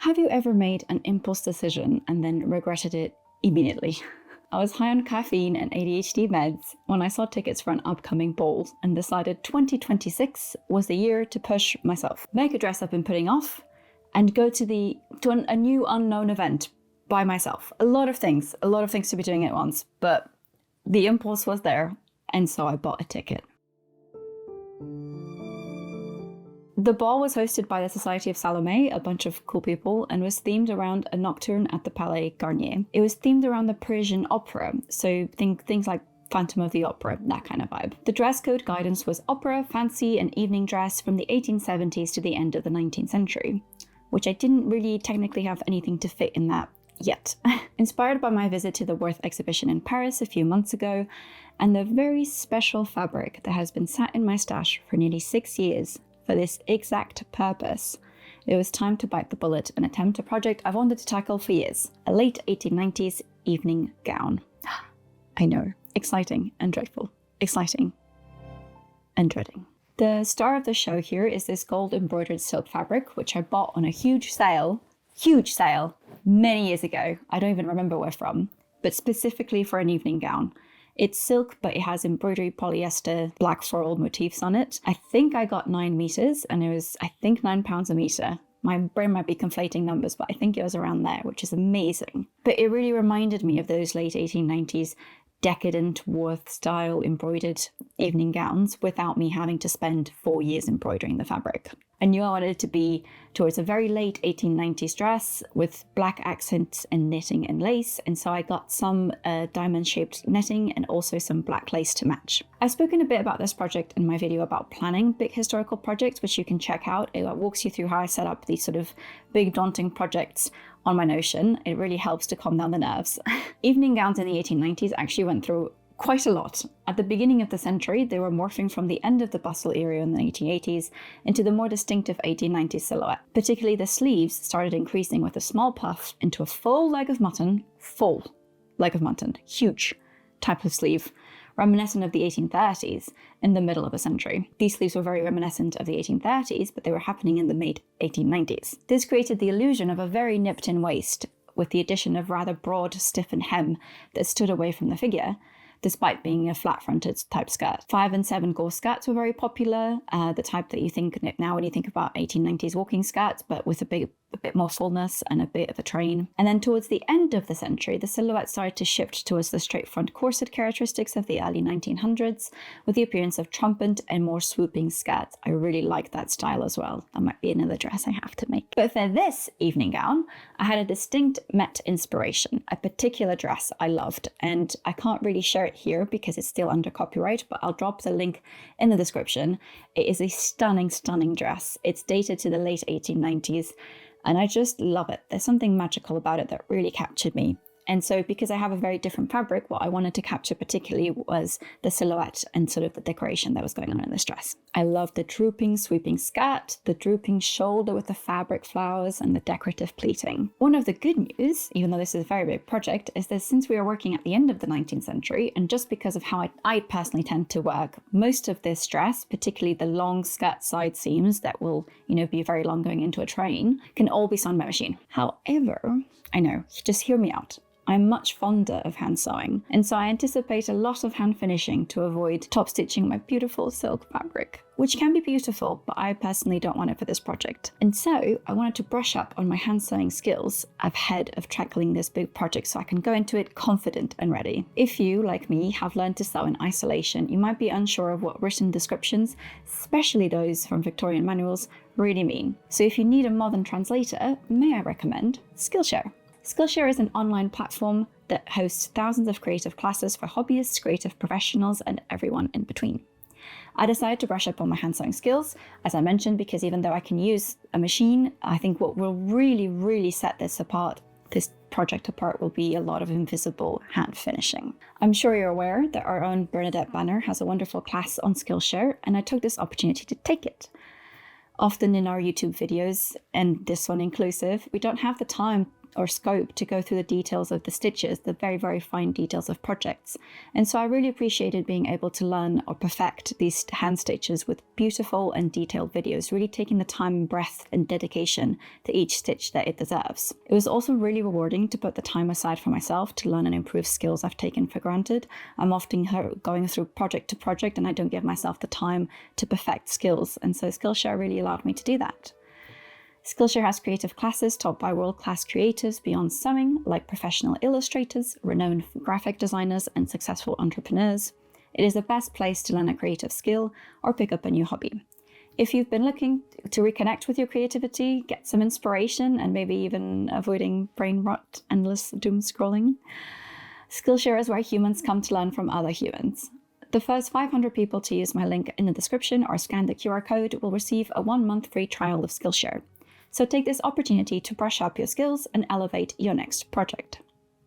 Have you ever made an impulse decision and then regretted it immediately? I was high on caffeine and ADHD meds when I saw tickets for an upcoming ball and decided 2026 was the year to push myself, make a dress I've been putting off, and go to a new unknown event by myself. A lot of things to be doing at once, but the impulse was there, and so I bought a ticket. The ball was hosted by the Society of Salome, a bunch of cool people, and was themed around a nocturne at the Palais Garnier. It was themed around the Parisian opera, so things like Phantom of the Opera, that kind of vibe. The dress code guidance was opera, fancy, and evening dress from the 1870s to the end of the 19th century, which I didn't really technically have anything to fit in that yet. Inspired by my visit to the Worth exhibition in Paris a few months ago, and the very special fabric that has been sat in my stash for nearly 6 years for this exact purpose, it was time to bite the bullet and attempt a project I've wanted to tackle for years: a late 1890s evening gown. I know, exciting and dreadful. Exciting and dreading. The star of the show here is this gold embroidered silk fabric, which I bought on a huge sale, many years ago. I don't even remember where from, but specifically for an evening gown. It's silk, but it has embroidery polyester black floral motifs on it. I think I got 9 meters, and it was, I think, £9 a meter. My brain might be conflating numbers, but I think it was around there, which is amazing. But it really reminded me of those late 1890s decadent Worth style embroidered evening gowns without me having to spend 4 years embroidering the fabric. I knew I wanted it to be towards a very late 1890s dress with black accents and knitting and lace, and so I got some diamond-shaped netting and also some black lace to match. I've spoken a bit about this project in my video about planning big historical projects, which you can check out. It walks you through how I set up these sort of big daunting projects on my Notion. It really helps to calm down the nerves. Evening gowns in the 1890s actually went through quite a lot. At the beginning of the century, they were morphing from the end of the bustle era in the 1880s into the more distinctive 1890s silhouette. Particularly the sleeves started increasing with a small puff into a full leg of mutton, huge type of sleeve, reminiscent of the 1830s in the middle of the century. These sleeves were very reminiscent of the 1830s, but they were happening in the mid 1890s. This created the illusion of a very nipped-in waist, with the addition of rather broad, stiffened hem that stood away from the figure, despite being a flat-fronted type skirt. 5 and 7 gore skirts were very popular, the type that you think now when you think about 1890s walking skirts, but with a bit more fullness and a bit of a train. And then towards the end of the century, the silhouette started to shift towards the straight front corset characteristics of the early 1900s, with the appearance of trumpet and more swooping skirts. I really like that style as well. That might be another dress I have to make. But for this evening gown, I had a distinct Met inspiration, a particular dress I loved, and I can't really share it here because it's still under copyright, but I'll drop the link in the description. It is a stunning, stunning dress. It's dated to the late 1890s, and I just love it. There's something magical about it that really captured me. And so because I have a very different fabric, what I wanted to capture particularly was the silhouette and sort of the decoration that was going on in this dress. I love the drooping, sweeping skirt, the drooping shoulder with the fabric flowers, and the decorative pleating. One of the good news, even though this is a very big project, is that since we are working at the end of the 19th century, and just because of how I personally tend to work, most of this dress, particularly the long skirt side seams that will, be very long going into a train, can all be sewn by machine. However, I know, just hear me out. I'm much fonder of hand sewing, and so I anticipate a lot of hand finishing to avoid top stitching my beautiful silk fabric, which can be beautiful, but I personally don't want it for this project. And so I wanted to brush up on my hand sewing skills ahead of tackling this big project so I can go into it confident and ready. If you, like me, have learned to sew in isolation, you might be unsure of what written descriptions, especially those from Victorian manuals, really mean. So if you need a modern translator, may I recommend Skillshare. Skillshare is an online platform that hosts thousands of creative classes for hobbyists, creative professionals, and everyone in between. I decided to brush up on my hand sewing skills, as I mentioned, because even though I can use a machine, I think what will really, really set this project apart will be a lot of invisible hand finishing. I'm sure you're aware that our own Bernadette Banner has a wonderful class on Skillshare, and I took this opportunity to take it. Often in our YouTube videos, and this one inclusive, we don't have the time or scope to go through the details of the stitches, the very, very fine details of projects. And so I really appreciated being able to learn or perfect these hand stitches with beautiful and detailed videos, really taking the time and breadth and dedication to each stitch that it deserves. It was also really rewarding to put the time aside for myself to learn and improve skills I've taken for granted. I'm often going through project to project and I don't give myself the time to perfect skills, and so Skillshare really allowed me to do that. Skillshare has creative classes taught by world-class creatives beyond sewing, like professional illustrators, renowned graphic designers, and successful entrepreneurs. It is the best place to learn a creative skill or pick up a new hobby. If you've been looking to reconnect with your creativity, get some inspiration, and maybe even avoiding brain rot, endless doom scrolling, Skillshare is where humans come to learn from other humans. The first 500 people to use my link in the description or scan the QR code will receive a 1-month free trial of Skillshare. So take this opportunity to brush up your skills and elevate your next project.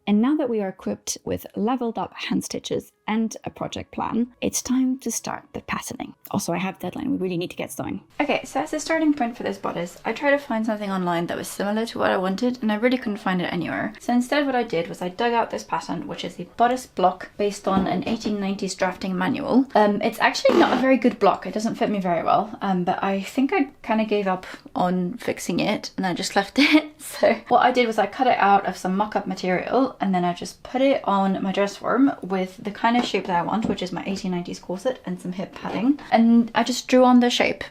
And now that we are equipped with leveled up hand stitches and a project plan, it's time to start the patterning. Also, I have a deadline, we really need to get starting. Okay, so as a starting point for this bodice, I tried to find something online that was similar to what I wanted, and I really couldn't find it anywhere. So instead what I did was I dug out this pattern, which is the bodice block based on an 1890s drafting manual. It's actually not a very good block, it doesn't fit me very well, but I think I kind of gave up on fixing it and I just left it. So what I did was I cut it out of some mock-up material, and then I just put it on my dress form with the kind of shape that I want, which is my 1890s corset and some hip padding, and I just drew on the shape.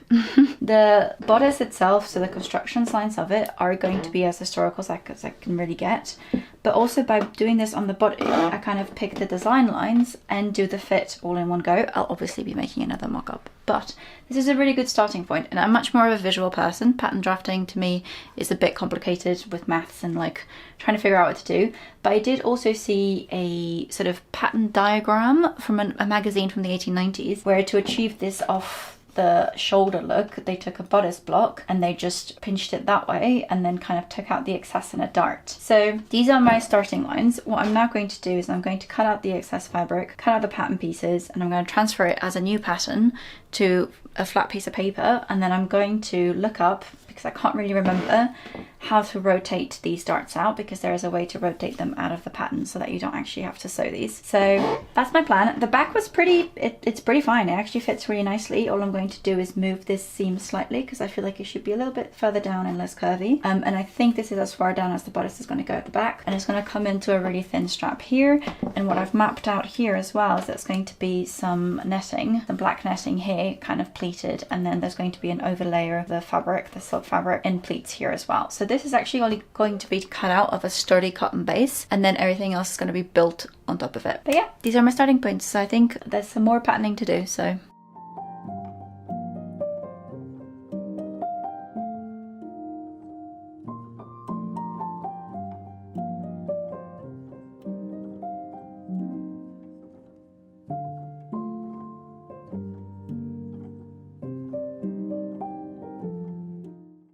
The bodice itself, so the construction lines of it, are going to be as historical as I can really get, but also by doing this on the body, I kind of pick the design lines and do the fit all in one go. I'll obviously be making another mock-up, but this is a really good starting point, and I'm much more of a visual person. Pattern drafting to me is a bit complicated with maths and like trying to figure out what to do, but I did also see a sort of pattern diagram from a magazine from the 1890s where to achieve this off the shoulder look, they took a bodice block and they just pinched it that way and then kind of took out the excess in a dart. So these are my starting lines. What I'm now going to do is I'm going to cut out the excess fabric, cut out the pattern pieces, and I'm going to transfer it as a new pattern to a flat piece of paper, and then I'm going to look up, because I can't really remember how to rotate these darts out, because there is a way to rotate them out of the pattern so that you don't actually have to sew these. So that's my plan. The back was it's pretty fine. It actually fits really nicely. All I'm going to do is move this seam slightly because I feel like it should be a little bit further down and less curvy. And I think this is as far down as the bodice is going to go at the back, and it's going to come into a really thin strap here. And what I've mapped out here as well is there's going to be some netting, the black netting here, kind of pleated, and then there's going to be an overlayer of the fabric, the silk fabric, in pleats here as well. So this is actually only going to be cut out of a sturdy cotton base, and then everything else is going to be built on top of it. But yeah, these are my starting points. So I think there's some more patterning to do. So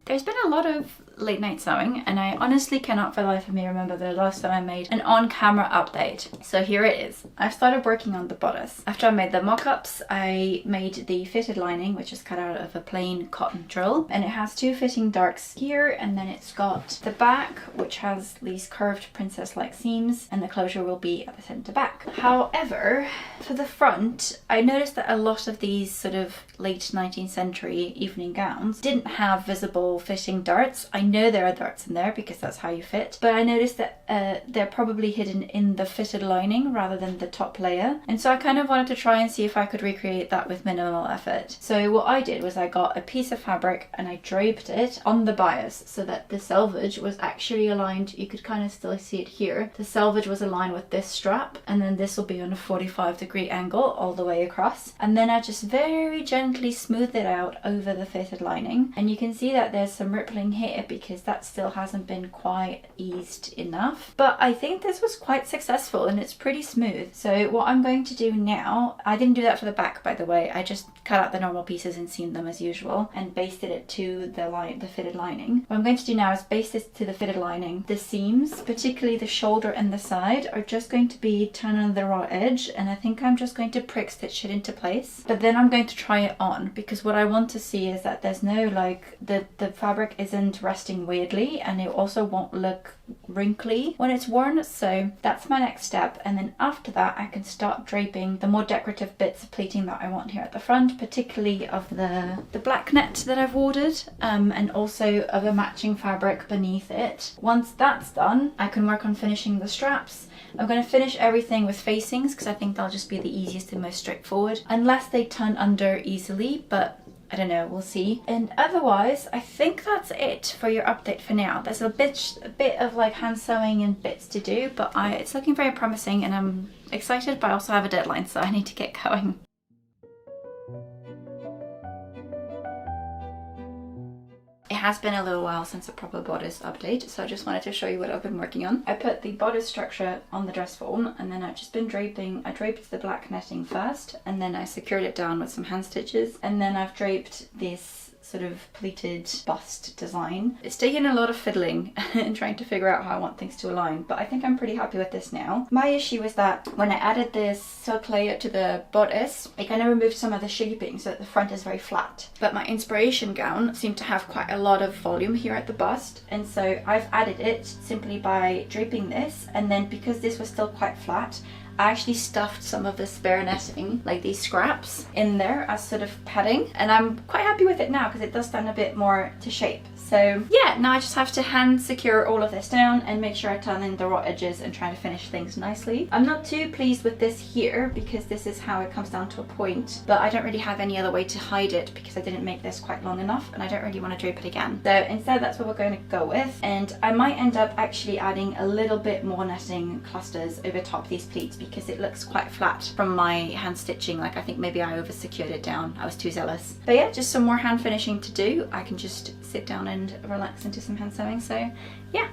there's been a lot of late night sewing, and I honestly cannot for the life of me remember the last time I made an on-camera update. So here it is. I've started working on the bodice. After I made the mock-ups, I made the fitted lining, which is cut out of a plain cotton drill, and it has two fitting darts here, and then it's got the back, which has these curved princess-like seams, and the closure will be at the center back. However, for the front, I noticed that a lot of these sort of late 19th century evening gowns didn't have visible fitting darts. I know there are darts in there because that's how you fit, but I noticed that they're probably hidden in the fitted lining rather than the top layer, and so I kind of wanted to try and see if I could recreate that with minimal effort. So what I did was I got a piece of fabric and I draped it on the bias so that the selvage was actually aligned. You could kind of still see it here. The selvage was aligned with this strap, and then this will be on a 45-degree angle all the way across, and then I just very gently smoothed it out over the fitted lining, and you can see that there's some rippling here because that still hasn't been quite eased enough, but I think this was quite successful and it's pretty smooth. So what I'm going to do now, I didn't do that for the back by the way, I just cut out the normal pieces and seamed them as usual and basted it to the fitted lining. What I'm going to do now is baste this to the fitted lining. The seams, particularly the shoulder and the side, are just going to be turned on the raw edge, and I think I'm just going to prick stitch it into place, but then I'm going to try it on, because what I want to see is that there's no, like, the fabric isn't resting adjusting weirdly, and it also won't look wrinkly when it's worn. So that's my next step, and then after that I can start draping the more decorative bits of pleating that I want here at the front, particularly of the black net that I've ordered, and also of a matching fabric beneath it. Once that's done, I can work on finishing the straps. I'm going to finish everything with facings because I think they'll just be the easiest and most straightforward, unless they turn under easily, but I don't know, we'll see. And otherwise, I think that's it for your update for now. There's a bit of like hand sewing and bits to do, but it's looking very promising and I'm excited, but I also have a deadline, so I need to get going. It has been a little while since a proper bodice update, so I just wanted to show you what I've been working on. I put the bodice structure on the dress form, and then I've just been draping. I draped the black netting first, and then I secured it down with some hand stitches, and then I've draped this sort of pleated bust design. It's taken a lot of fiddling and trying to figure out how I want things to align, but I think I'm pretty happy with this now. My issue was that when I added this silk layer to the bodice, it kind of removed some of the shaping so that the front is very flat. But my inspiration gown seemed to have quite a lot of volume here at the bust, and so I've added it simply by draping this, and then because this was still quite flat, I actually stuffed some of the spare netting, like these scraps, in there as sort of padding, and I'm quite happy with it now because it does stand a bit more to shape. So yeah, now I just have to hand secure all of this down and make sure I turn in the raw edges and try to finish things nicely. I'm not too pleased with this here because this is how it comes down to a point, but I don't really have any other way to hide it because I didn't make this quite long enough and I don't really want to drape it again. So instead that's what we're going to go with, and I might end up actually adding a little bit more netting clusters over top these pleats because it looks quite flat from my hand stitching. Like I think maybe I over secured it down, I was too zealous. But yeah, just some more hand finishing to do. I can just sit down and relax into some hand sewing, so yeah.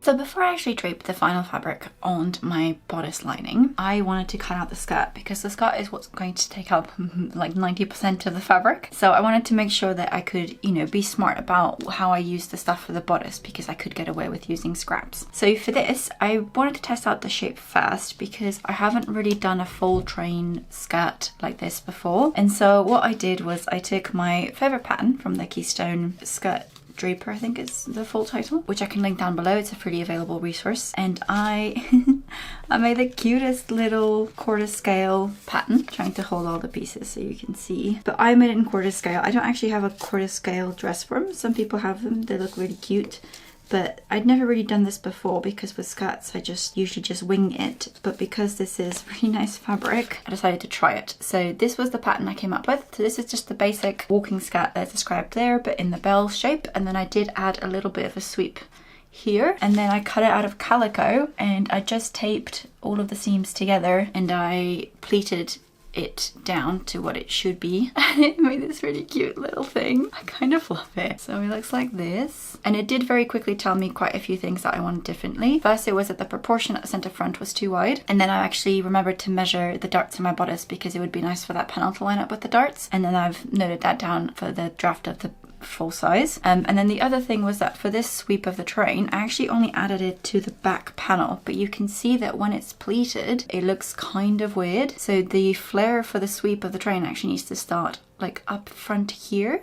So before I actually draped the final fabric on my bodice lining, I wanted to cut out the skirt because the skirt is what's going to take up like 90% of the fabric. So I wanted to make sure that I could, you know, be smart about how I use the stuff for the bodice because I could get away with using scraps. So for this, I wanted to test out the shape first because I haven't really done a full train skirt like this before. And so what I did was I took my favorite pattern from the Keystone skirt draper, I think is the full title, which I can link down below. It's a pretty available resource, and I made the cutest little quarter scale pattern, trying to hold all the pieces so you can see, but I made it in quarter scale. I don't actually have a quarter scale dress form. Some people have them, they look really cute, but I'd never really done this before because with skirts I usually just wing it, but because this is really nice fabric I decided to try it. So this was the pattern I came up with. So this is just the basic walking skirt that's described there, but in the bell shape, and then I did add a little bit of a sweep here, and then I cut it out of calico and I just taped all of the seams together and I pleated it down to what it should be, and it made this really cute little thing. I kind of love it. So it looks like this, and it did very quickly tell me quite a few things that I wanted differently. First, it was that the proportion at the center front was too wide, and then I actually remembered to measure the darts in my bodice because it would be nice for that panel to line up with the darts, and then I've noted that down for the draft of the full size. And then the other thing was that for this sweep of the train, I actually only added it to the back panel, but you can see that when it's pleated, it looks kind of weird. So the flare for the sweep of the train actually needs to start like up front here.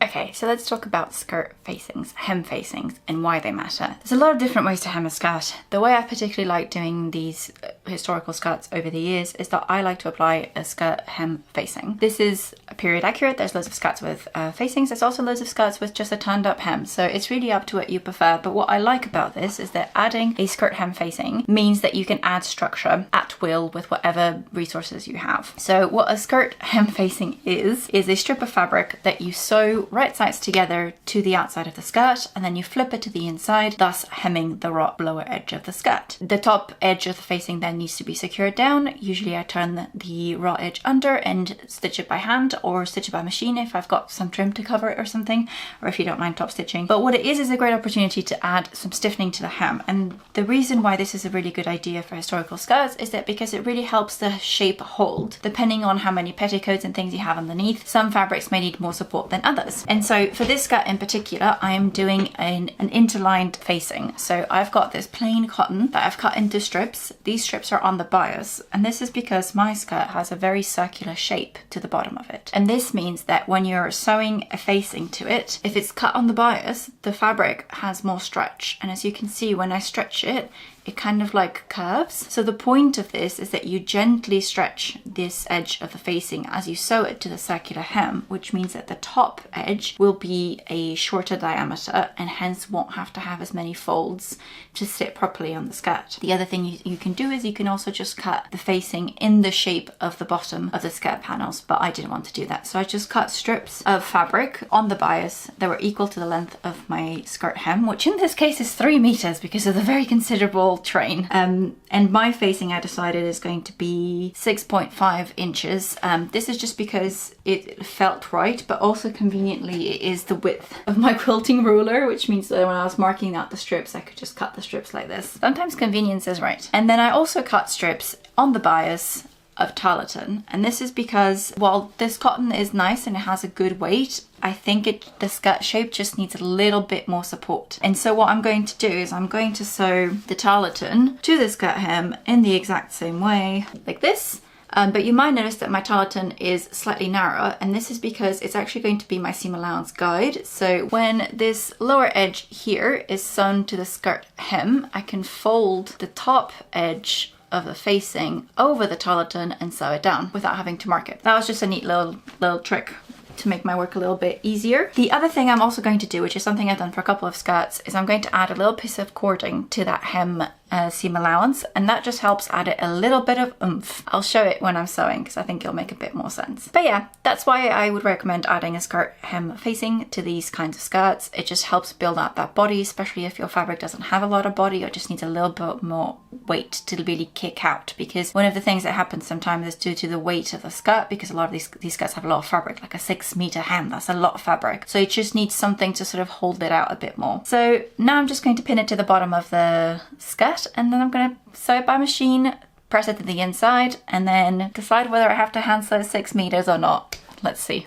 Okay, so let's talk about skirt facings, hem facings, and why they matter. There's a lot of different ways to hem a skirt. The way I particularly like doing these historical skirts over the years is that I like to apply a skirt hem facing. This is period accurate. There's loads of skirts with facings. There's also loads of skirts with just a turned up hem. So it's really up to what you prefer. But what I like about this is that adding a skirt hem facing means that you can add structure at will with whatever resources you have. So what a skirt hem facing is a strip of fabric that you sew right sides together to the outside of the skirt, and then you flip it to the inside, thus hemming the raw lower edge of the skirt. The top edge of the facing then needs to be secured down. Usually I turn the raw edge under and stitch it by hand or stitch it by machine if I've got some trim to cover it or something, or if you don't mind top stitching. But what it is a great opportunity to add some stiffening to the hem. And the reason why this is a really good idea for historical skirts is that because it really helps the shape hold. Depending on how many petticoats and things you have underneath, some fabrics may need more support than others. And so for this skirt in particular, I am doing an interlined facing. So I've got this plain cotton that I've cut into strips. These strips are on the bias, and this is because my skirt has a very circular shape to the bottom of it. And this means that when you're sewing a facing to it, if it's cut on the bias, the fabric has more stretch. And as you can see, when I stretch it, it kind of like curves. So the point of this is that you gently stretch this edge of the facing as you sew it to the circular hem, which means that the top edge will be a shorter diameter and hence won't have to have as many folds to sit properly on the skirt. The other thing you can do is you can also just cut the facing in the shape of the bottom of the skirt panels, but I didn't want to do that. So I just cut strips of fabric on the bias that were equal to the length of my skirt hem, which in this case is 3 meters because of the very considerable train. And my facing, I decided, is going to be 6.5 inches. This is just because it felt right, but also conveniently it is the width of my quilting ruler, which means that when I was marking out the strips, I could just cut the strips like this. Sometimes convenience is right. And then I also cut strips on the bias of tarlatan, and this is because while this cotton is nice and it has a good weight, I think the skirt shape just needs a little bit more support. And so what I'm going to do is I'm going to sew the tarlatan to the skirt hem in the exact same way, like this. But you might notice that my tarlatan is slightly narrower, and this is because it's actually going to be my seam allowance guide. So when this lower edge here is sewn to the skirt hem, I can fold the top edge of the facing over the tarlatan and sew it down without having to mark it. That was just a neat little trick to make my work a little bit easier. The other thing I'm also going to do, which is something I've done for a couple of skirts, is I'm going to add a little piece of cording to that hem seam allowance, and that just helps add it a little bit of oomph. I'll show it when I'm sewing because I think it'll make a bit more sense. But yeah, that's why I would recommend adding a skirt hem facing to these kinds of skirts. It just helps build out that body, especially if your fabric doesn't have a lot of body or just needs a little bit more weight to really kick out. Because one of the things that happens sometimes is due to the weight of the skirt, because a lot of these skirts have a lot of fabric, like a 6-meter hem, that's a lot of fabric. So it just needs something to sort of hold it out a bit more. So now I'm just going to pin it to the bottom of the skirt, and then I'm going to sew it by machine, press it to the inside, and then decide whether I have to hand sew 6 meters or not. Let's see.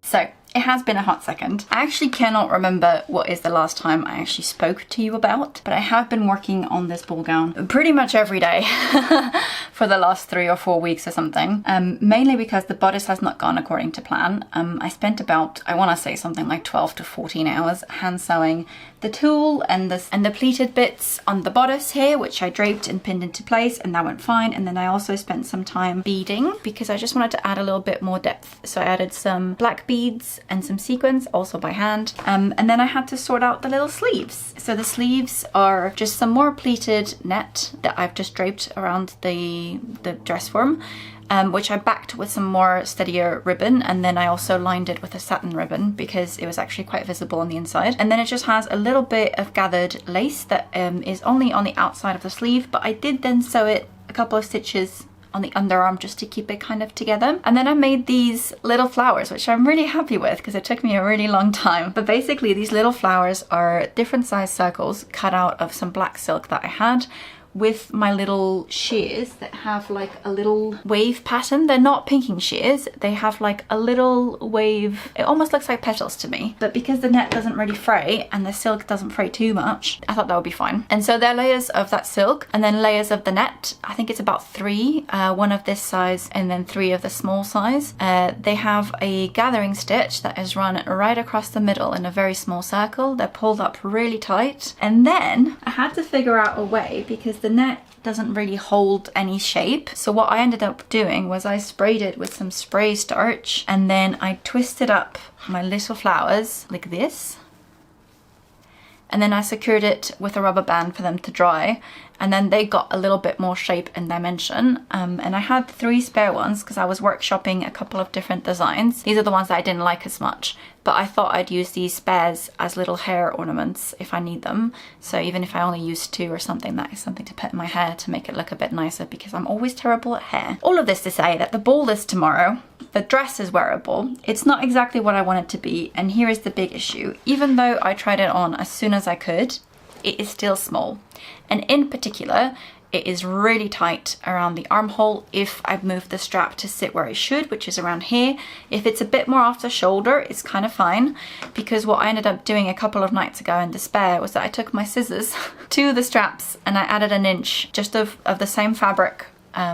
So it has been a hot second. I actually cannot remember what is the last time I actually spoke to you about, but I have been working on this ball gown pretty much every day for the last 3 or 4 weeks or something. Mainly because the bodice has not gone according to plan. I spent about, I want to say something like 12 to 14 hours hand sewing the tulle and the pleated bits on the bodice here, which I draped and pinned into place, and that went fine. And then I also spent some time beading because I just wanted to add a little bit more depth. So I added some black beads and some sequins, also by hand. And then I had to sort out the little sleeves. So the sleeves are just some more pleated net that I've just draped around the dress form, which I backed with some more steadier ribbon, and then I also lined it with a satin ribbon because it was actually quite visible on the inside. And then it just has a little bit of gathered lace that is only on the outside of the sleeve, but I did then sew it a couple of stitches on the underarm just to keep it kind of together. And then I made these little flowers, which I'm really happy with because it took me a really long time. But basically these little flowers are different size circles cut out of some black silk that I had, with my little shears that have like a little wave pattern. They're not pinking shears, they have like a little wave. It almost looks like petals to me, but because the net doesn't really fray and the silk doesn't fray too much, I thought that would be fine. And so there are layers of that silk and then layers of the net. I think it's about 3, one of this size and then 3 of the small size. They have a gathering stitch that is run right across the middle in a very small circle. They're pulled up really tight, and then I had to figure out a way because the net doesn't really hold any shape. So what I ended up doing was I sprayed it with some spray starch, and then I twisted up my little flowers like this, and then I secured it with a rubber band for them to dry. and then they got a little bit more shape and dimension. And I had 3 spare ones because I was workshopping a couple of different designs. These are the ones that I didn't like as much, but I thought I'd use these spares as little hair ornaments if I need them. So even if I only use 2 or something, that is something to put in my hair to make it look a bit nicer, because I'm always terrible at hair. All of this to say that the ball is tomorrow. The dress is wearable. It's not exactly what I want it to be, and here is the big issue. Even though I tried it on as soon as I could, it is still small. And in particular, it is really tight around the armhole if I've moved the strap to sit where it should, which is around here. If it's a bit more off the shoulder, it's kind of fine, because what I ended up doing a couple of nights ago in despair was that I took my scissors to the straps and I added 1 inch just of the same fabric.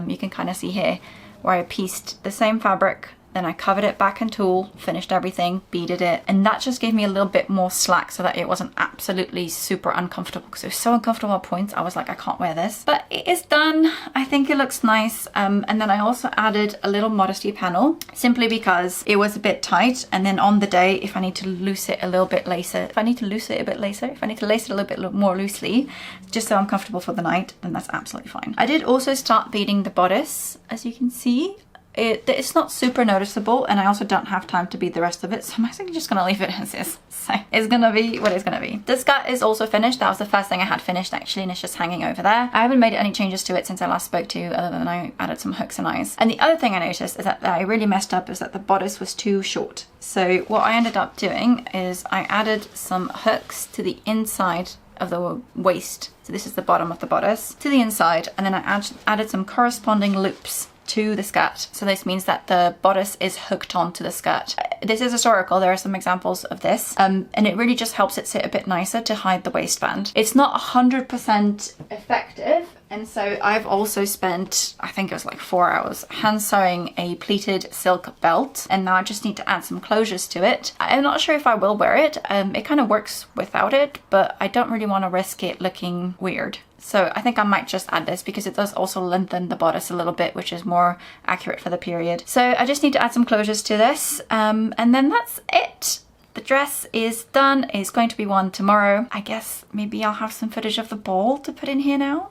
You can kind of see here where I pieced the same fabric, then I covered it back in tulle, finished everything, beaded it, and that just gave me a little bit more slack so that it wasn't absolutely super uncomfortable, because it was so uncomfortable at points. I was like, I can't wear this. But it is done. I think it looks nice. And then I also added a little modesty panel, simply because it was a bit tight, and then on the day, if I need to loose it a little bit later, if I need to lace it a little bit more loosely, just so I'm comfortable for the night, then that's absolutely fine. I did also start beading the bodice, as you can see. It's not super noticeable, and I also don't have time to bead the rest of it, so I'm actually just gonna leave it as is. So it's gonna be what it's gonna be. The skirt is also finished. That was the first thing I had finished actually, and it's just hanging over there. I haven't made any changes to it since I last spoke to you, other than I added some hooks and eyes. And the other thing I noticed is that I really messed up is that the bodice was too short. So what I ended up doing is I added some hooks to the inside of the waist. So this is the bottom of the bodice, to the inside, and then I added some corresponding loops to the skirt. So this means that the bodice is hooked onto the skirt. This is historical, there are some examples of this, and it really just helps it sit a bit nicer to hide the waistband. It's not 100% effective, and so I've also spent, I think it was like 4 hours, hand sewing a pleated silk belt, and now I just need to add some closures to it. I'm not sure if I will wear it. It kind of works without it, but I don't really want to risk it looking weird. So I think I might just add this, because it does also lengthen the bodice a little bit, which is more accurate for the period. So I just need to add some closures to this, and then that's it. The dress is done. It's going to be worn tomorrow. I guess maybe I'll have some footage of the ball to put in here now.